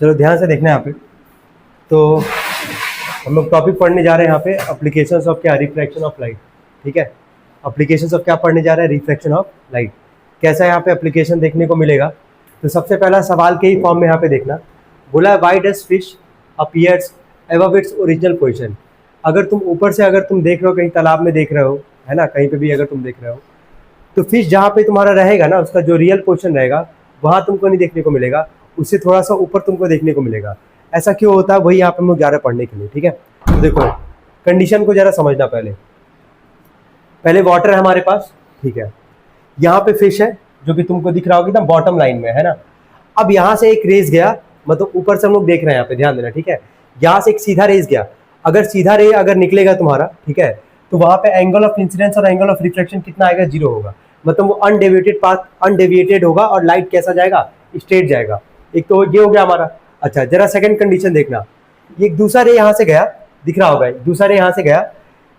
चलो ध्यान से देखना यहाँ पे। तो हम लोग टॉपिक पढ़ने जा रहे हैं यहाँ पे एप्लीकेशंस ऑफ क्या, रिफ्रैक्शन ऑफ लाइट। ठीक है, एप्लीकेशंस ऑफ क्या पढ़ने जा रहे हैं, रिफ्रैक्शन ऑफ लाइट। कैसा यहाँ पे एप्लीकेशन देखने को मिलेगा। तो सबसे पहला सवाल के ही फॉर्म में यहाँ पे देखना, बोला है why does fish appears above its original position. अगर तुम ऊपर से अगर तुम देख रहे हो, कहीं तालाब में देख रहे हो, है ना, कहीं पे भी अगर तुम देख रहे हो, तो फिश जहाँ पे तुम्हारा रहेगा ना, उसका जो रियल पोजीशन रहेगा वहाँ तुमको नहीं देखने को मिलेगा, उससे थोड़ा सा ऊपर तुमको देखने को मिलेगा। ऐसा क्यों होता है, वही यहाँ पे हम लोग जा रहे हैं पढ़ने के लिए। ठीक है, तो देखो कंडीशन को जरा समझना। पहले वाटर है हमारे पास, ठीक है, यहाँ पे फिश है जो कि तुमको दिख रहा होगा एकदम बॉटम लाइन में, है ना। अब यहाँ से एक रेस गया, मतलब ऊपर से हम लोग देख रहे हैं, यहाँ पे ध्यान देना। ठीक है, यहाँ से एक सीधा रेस गया, अगर सीधा रे अगर निकलेगा तुम्हारा, ठीक है, तो वहाँ पे एंगल ऑफ इंसिडेंस और एंगल ऑफ रिफ्लेक्शन कितना आएगा, 0 होगा। मतलब वो अनडेविएटेड पाथ, अनडेविएटेड होगा और लाइट कैसा जाएगा, स्ट्रेट जाएगा। एक तो ये हो गया हमारा। अच्छा, जरा सेकंड कंडीशन देखना, ये दूसरा रे यहाँ से गया, दिख रहा होगा, दूसरा रे यहाँ से गया,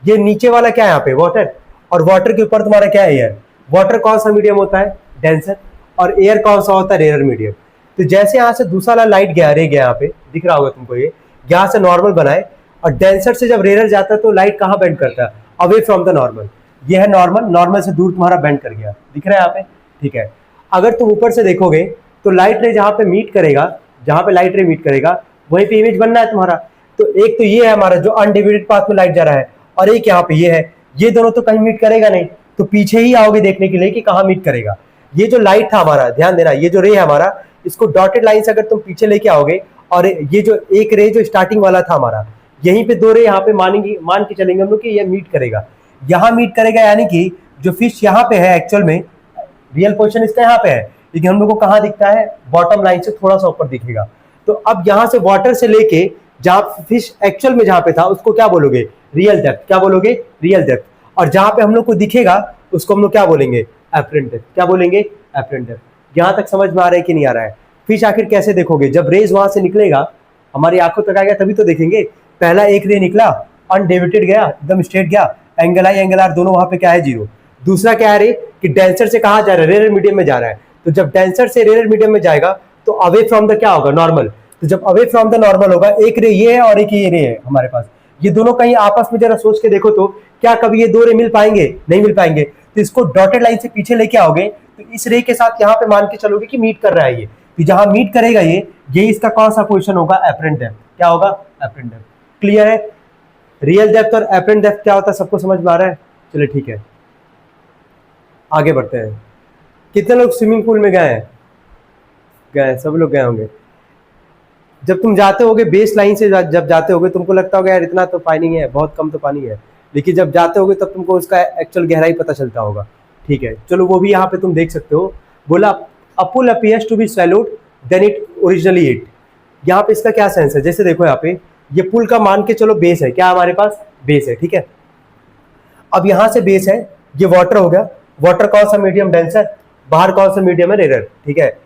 ये नीचे वाला क्या है यहाँ पे, वाटर, और वाटर के ऊपर तुम्हारा क्या है, एयर। वाटर कौन सा मीडियम होता है, डेंसर, और एयर कौन सा होता है, रेयर मीडियम। तो जैसे यहाँ से दूसरा वाला लाइट गया, रे गया, यहाँ पे दिख रहा होगा तुमको, ये यहाँ से नॉर्मल बनाए, और डेंसर से जब रेयर जाता है तो लाइट कहाँ बेंड करता है, अवे फ्रॉम द नॉर्मल। ये है नॉर्मल, नॉर्मल से दूर तुम्हारा बेंड कर गया, दिख रहा है यहाँ पे। ठीक है, अगर तुम ऊपर से देखोगे तो लाइट रे जहाँ पे मीट करेगा, जहाँ पे लाइट रे मीट करेगा वहीं पे इमेज बनना है तुम्हारा। तो एक तो ये है हमारा जो अनडिवाइडेड पाथ में लाइट जा रहा है, और एक यहाँ पे ये है, ये दोनों तो कहीं मीट करेगा नहीं, तो पीछे ही आओगे देखने के लिए कि कहाँ मीट करेगा। ये जो लाइट था हमारा, ध्यान देना, ये जो रे है हमारा, इसको डॉटेड लाइन से अगर तुम पीछे लेके आओगे, और ये जो एक रे जो स्टार्टिंग वाला था हमारा, यहीं पे दो रे यहाँ पे मान के चलेंगे हम लोग कि ये मीट करेगा, यहाँ मीट करेगा, यानी कि जो फिश यहाँ पे है एक्चुअल में रियल पोजीशन इसका यहाँ पे है, लेकिन हम लोग को कहाँ दिखता है, बॉटम लाइन से थोड़ा सा ऊपर दिखेगा। तो अब यहाँ से वाटर से लेके जहाँ फिश एक्चुअल में जहाँ पे था उसको क्या बोलोगे, रियल डेप्थ। क्या बोलोगे, रियल डेप्थ। और जहाँ पे हम लोग को दिखेगा उसको हम लोग क्या बोलेंगे, एपरेंट डेप्थ। क्या बोलेंगे, एपरेंट डेप्थ। यहाँ तक समझ में आ रहा है कि नहीं आ रहा है। फिश आखिर कैसे देखोगे, जब रेज वहां से निकलेगा हमारी आंखों तक आ गया तभी तो देखेंगे। पहला एक रे निकला, अनडेविएटेड गया, एकदम स्ट्रेट गया, एंगल आई एंगल आर दोनों वहां पे क्या है, 0। दूसरा क्या है रे, कि डेंसर से कहाँ जा रहा है, रेयर मीडियम में जा रहा है। तो जब डेंसर से रेयर मीडियम में जाएगा तो अवे फ्रॉम द क्या होगा, नॉर्मल। तो जब अवे फ्रॉम द नॉर्मल होगा, एक रे ये है और एक ये रे है हमारे पास, ये दोनों कहीं आपस में जरा सोच के देखो तो क्या कभी ये दो रे मिल पाएंगे, नहीं मिल पाएंगे। तो इसको डॉटेड लाइन से पीछे लेके आओगे तो इस रे के साथ यहाँ पे मान के चलोगे कि मीट कर रहा है ये, तो जहां मीट करेगा ये इसका कौन सा पोजीशन होगा, एपरेंट डेप्थ। क्या होगा, एपरेंट डेप्थ। क्लियर है। रियल डेप्थ और एपरेंट डेप्थ क्या होता है, सबको समझ में आ रहा है। चलिए ठीक है, आगे बढ़ते हैं। कितने लोग स्विमिंग पूल में गए हैं, गए, सब लोग गए होंगे। जब तुम जाते होगे बेस लाइन से, जब जाते होगे तुमको लगता होगा यार इतना तो पानी है, बहुत कम तो पानी है, लेकिन जब जाते होगे तब तुमको उसका एक्चुअल गहराई पता चलता होगा। ठीक है, चलो वो भी यहाँ पे तुम देख सकते हो। बोला a pool appears to be shallower than it originally it. यहाँ पे इसका क्या सेंस है, जैसे देखो यहाँ पे ये पुल का मान के चलो बेस है, क्या हमारे पास बेस है, ठीक है। अब यहाँ से बेस है, ये वाटर हो गया, वाटर कौन सा मीडियम, डेंसर, बाहर कौन सा मीडियम है, रेयर। ठीक है,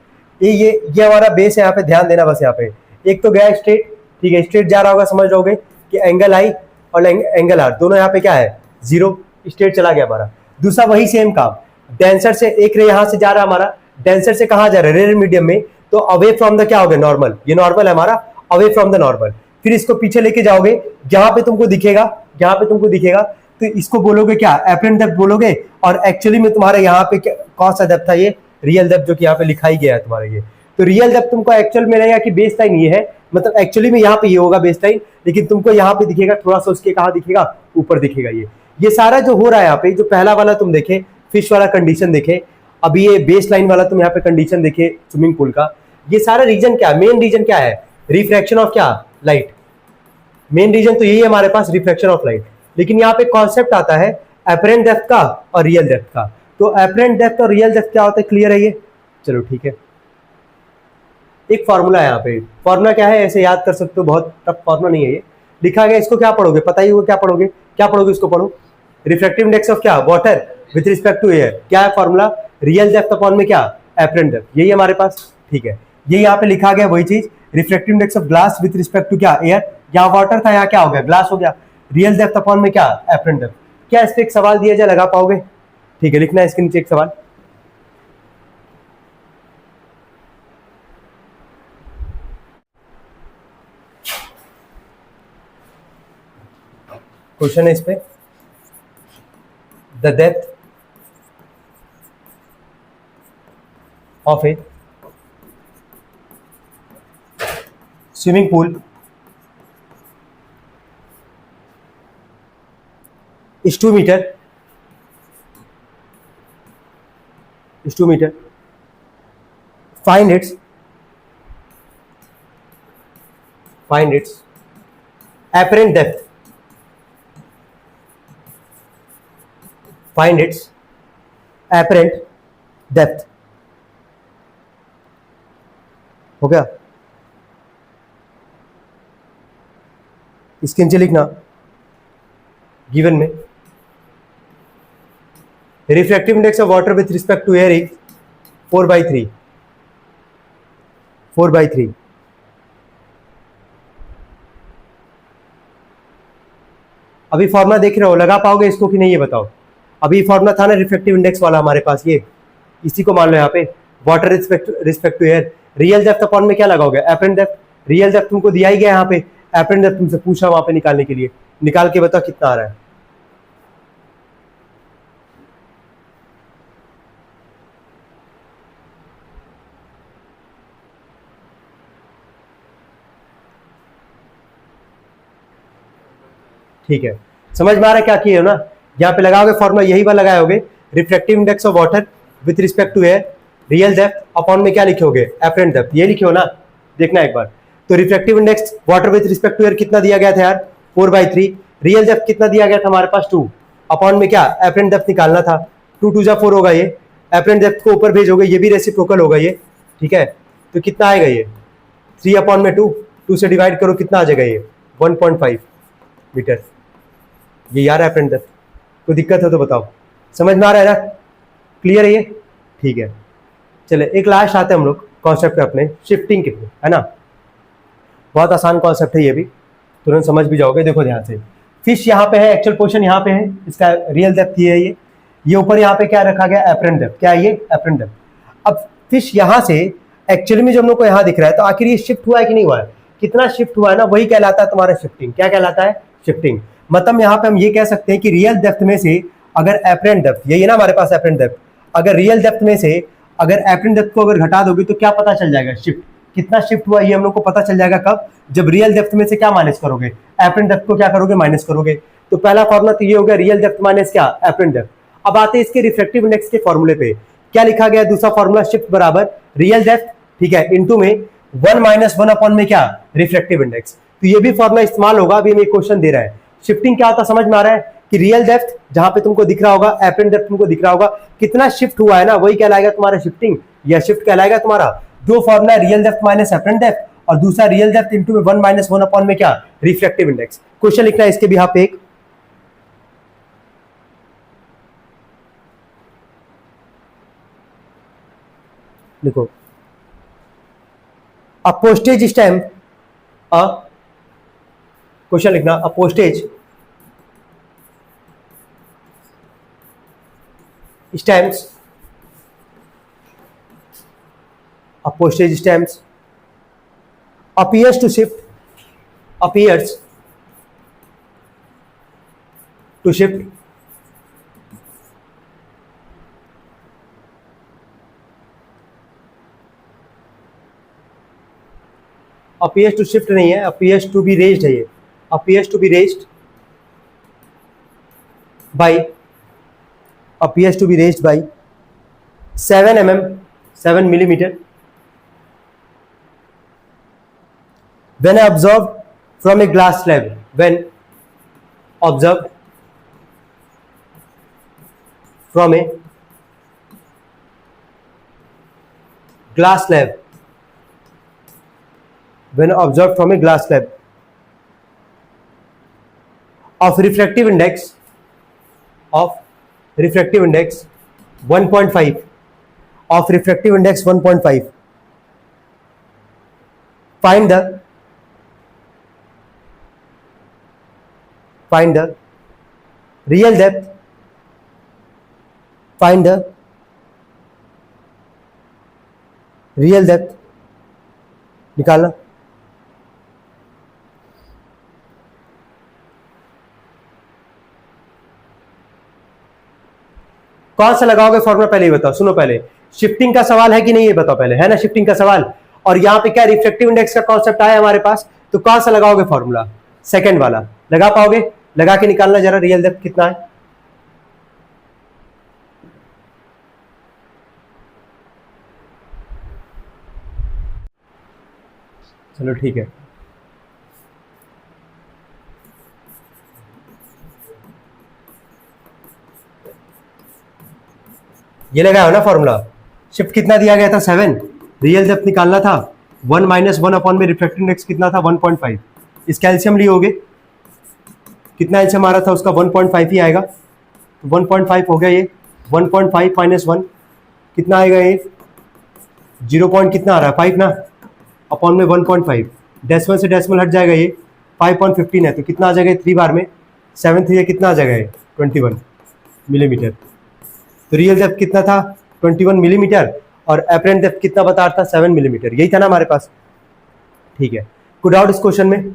ये हमारा बेस है, यहाँ पे ध्यान देना बस। यहाँ पे एक तो गया स्ट्रेट, ठीक है, स्ट्रेट जा रहा होगा, समझ जाओगे कि एंगल आई और एंगल आर दोनों यहाँ पे क्या है, 0, स्ट्रेट चला गया हमारा। दूसरा वही सेम काम, डेंसर से एक रे यहाँ से जा रहा है हमारा, डेंसर से कहाँ जा रहा है, रेयर मीडियम में, तो अवे फ्रॉम द क्या हो गया, नॉर्मल। ये नॉर्मल है हमारा, अवे फ्रॉम द नॉर्मल। फिर इसको पीछे लेके जाओगे, जहां पे तुमको दिखेगा, जहां पे तुमको दिखेगा तो इसको बोलोगे क्या, एपरेंट डेप्थ बोलोगे। और एक्चुअली में तुम्हारे यहाँ पे कौन सा डेप्थ था, ये रियल डेप्थ, जो कि यहाँ पे लिखा ही गया है तुम्हारे ये। तो रियल डेप्थ तुमको एक्चुअल में रहेगा कि बेस लाइन ये है, मतलब एक्चुअली में यहाँ पे ये होगा बेस लाइन, लेकिन तुमको यहाँ पे दिखेगा थोड़ा सा, उसके कहाँ दिखेगा, ऊपर दिखेगा। ये सारा जो हो रहा है यहाँ पे, जो पहला वाला तुम देखे फिश वाला कंडीशन देखे, अभी ये बेस लाइन वाला तुम यहाँ पे कंडीशन देखे स्विमिंग पूल का, ये सारा रीजन क्या है, मेन रीजन क्या है, रिफ्रैक्शन ऑफ क्या, लाइट। मेन रीजन तो यही है हमारे पास, रिफ्रैक्शन ऑफ लाइट। लेकिन यहाँ पे कॉन्सेप्ट आता है एपरेंट डेप्थ का और रियल डेप्थ का। तो एपरेंट डेप्थ और रियल डेप्थ क्या होता है, क्लियर है ये। चलो ठीक है, एक फॉर्मूला है यहाँ पे, फॉर्मूला क्या है, ऐसे याद कर सकते हो, बहुत टफ फॉर्मूला नहीं है ये, लिखा गया। इसको क्या पढ़ोगे, पता ही होगा क्या पढ़ोगे, क्या पढ़ोगे, इसको पढ़ो, रिफ्रैक्टिव इंडेक्स ऑफ क्या, water with respect to air. क्या है फॉर्मूला, रियल डेप्थ अपॉन में क्या, एपरेंट डेप्थ। यही हमारे पास, ठीक है, ये यहाँ पे लिखा गया वही चीज, refractive index of glass with respect to क्या, एयर। यहाँ वाटर था, यहाँ क्या हो गया, ग्लास हो गया। रियल डेप्थ अपॉन में क्या, एपरेंट डेप्थ। क्या इस पे एक सवाल दिया जाए, लगा पाओगे, ठीक है, लिखना है इसके नीचे एक सवाल। क्वेश्चन है इस पे, the depth of A swimming pool is 2 meter, is 2 meter. Find its apparent depth. Find its apparent depth. हो गया? इसके नीचे लिखना गिवन में refractive index of water with respect to air is 4/3 4/3। अभी फॉर्मूला देख रहे हो, लगा पाओगे इसको कि नहीं ये बताओ। अभी फॉर्मूला था ना रिफ्रैक्टिव इंडेक्स वाला हमारे पास, ये इसी को मान लो यहाँ पे water respect to air, real depth upon में क्या लगाओगे एपरेंट डेप्थ। रियल डेप्थ तुमको दिया ही गया यहाँ पे, एपरेंट डेप्थ तुमसे पूछा वहां पे निकालने के लिए, निकाल के बताओ कितना आ रहा है। ठीक है, समझ में आ रहा है क्या किए हो ना। यहाँ पे लगाओगे फॉर्मूला यही वाला लगाओगे, refractive index of water with respect to air, real depth upon में क्या लिखोगे एपरेंट डेप्थ, ये लिखे हो ना, देखना एक बार। तो refractive index water with respect to air कितना दिया गया था यार 4/3, रियल डेप्थ कितना दिया गया था हमारे पास 2, अपॉन में क्या एपरेंट डेप्थ निकालना था, 2 2 जा 4 होगा ये, एपरेंट डेप्थ को ऊपर भेजोगे, ये भी रेसिप्रोकल होगा ये, ठीक है। तो कितना आएगा ये 3/2 से डिवाइड करो कितना आ जाएगा ये 1.5 मीटर, ये यार एपरेंट डेप्थ। कोई दिक्कत है तो बताओ, समझ में आ रहा है ना, क्लियर है ये, ठीक है। चले एक लास्ट आते हैं हम लोग कॉन्सेप्ट पे अपने, शिफ्टिंग कितने, है ना, बहुत आसान कॉन्सेप्ट है ये भी, तुरंत समझ भी जाओगे। देखो ध्यान से, फिश यहाँ पे है, एक्चुअल पोर्शन यहाँ पे है, इसका रियल डेप्थ ये है, ये ऊपर यहाँ पे क्या रखा गया एपरेंट डेप्थ, क्या है ये एपरेंट डेप्थ। अब फिश यहाँ से एक्चुअली में जो हम लोग को यहाँ दिख रहा है, तो आखिर ये शिफ्ट हुआ है कि नहीं हुआ है, कितना शिफ्ट हुआ है ना, वही कहलाता है तुम्हारा शिफ्टिंग। क्या कहलाता है शिफ्टिंग, मतलब यहाँ पे हम ये कह सकते हैं कि रियल डेप्थ में से अगर एपरेंट डेप्थ, यही है ना हमारे पास एपरेंट डेप्थ, अगर रियल डेप्थ में से अगर एपरेंट डेप्थ को अगर घटा दोगे तो क्या पता चल जाएगा शिफ्ट, कितना शिफ्ट हुआ ये हम लोग को पता चल जाएगा कब, जब रियल डेप्थ में से क्या माइनस करोगे एपरेंट डेप्थ को क्या करोगे माइनस करोगे। तो पहला फॉर्मूला तो ये हो गया रियल डेप्थ माइनस क्या एपरेंट डेप्थ। अब आते हैं इसके रिफ्रैक्टिव इंडेक्स के फॉर्मूले पे, क्या लिखा गया दूसरा फॉर्मूला, शिफ्ट बराबर रियल डेप्थ, ठीक है, इनटू में 1 - 1 अपॉन में क्या रिफ्रैक्टिव इंडेक्स। तो ये भी फॉर्मूला इस्तेमाल होगा, अभी हमें क्वेश्चन दे रहा है शिफ्टिंग क्या होता समझ में आ रहा है कि रियल डेप्थ जहां पे तुमको दिख रहा होगा, एपरेंट डेप्थ तुमको दिख रहा होगा, कितना शिफ्ट हुआ है ना वही कहलाएगा तुम्हारा शिफ्टिंग, या शिफ्ट कहलाएगा तुम्हारा। दो formula real depth minus apparent depth, और दूसरा रियल डेप्थ इनटू में 1 - 1 अपॉन में क्या रिफ्रैक्टिव इंडेक्स। क्वेश्चन लिखना है इसके भी यहाँ पे एक, लिखो अ पोस्टेज स्टैम्प, क्वेश्चन लिखना अ postage stamps, a postage stamps appears to shift appears to shift appears to shift नहीं है, appears to be raised है ये, appears to be raised by appears to be raised by 7 mm 7 millimeter when observed from a glass slab, when observed from a glass slab, when observed from a glass slab of refractive index 1.5, of refractive index 1.5, find the real depth, find the real depth निकालना। कौन सा लगाओगे formula, पहले ये बताओ, सुनो पहले, shifting का सवाल है कि नहीं ये बताओ पहले, है ना शिफ्टिंग का सवाल, और यहाँ पे क्या रिफ्रैक्टिव इंडेक्स का कॉन्सेप्ट आया हमारे पास, तो कौन सा लगाओगे फॉर्मूला, सेकंड वाला लगा पाओगे, लगा के निकालना जरा रियल डेप्थ कितना है। चलो ठीक है, ये लगाया ना फॉर्मूला, शिफ्ट कितना दिया गया था 7, रियल डेप्थ निकालना था 1 माइनस 1 अपॉन में रिफ्रैक्टिव इंडेक्स कितना था 1.5, इसका एलसीएम लियोगे, कितना एलसीएम आ रहा था उसका 1.5 ही आएगा, तो 1.5 हो गया ये, 1.5 माइनस 1 कितना आएगा ये 0 पॉइंट कितना आ रहा है 5 ना, अपॉन में 1.5, डेसिमल से डेसिमल हट जाएगा ये 5.15 है, तो कितना आ जाएगा 3 बार में 7 3 कितना आ जाएगा ये 21 मिलीमीटर। तो रियल डेप्थ कितना था 21 मिलीमीटर, और एपरेंट डेप्थ कितना बता रहा था 7 मिलीमीटर, यही था ना हमारे पास। ठीक है, कोई डाउट इस क्वेश्चन में?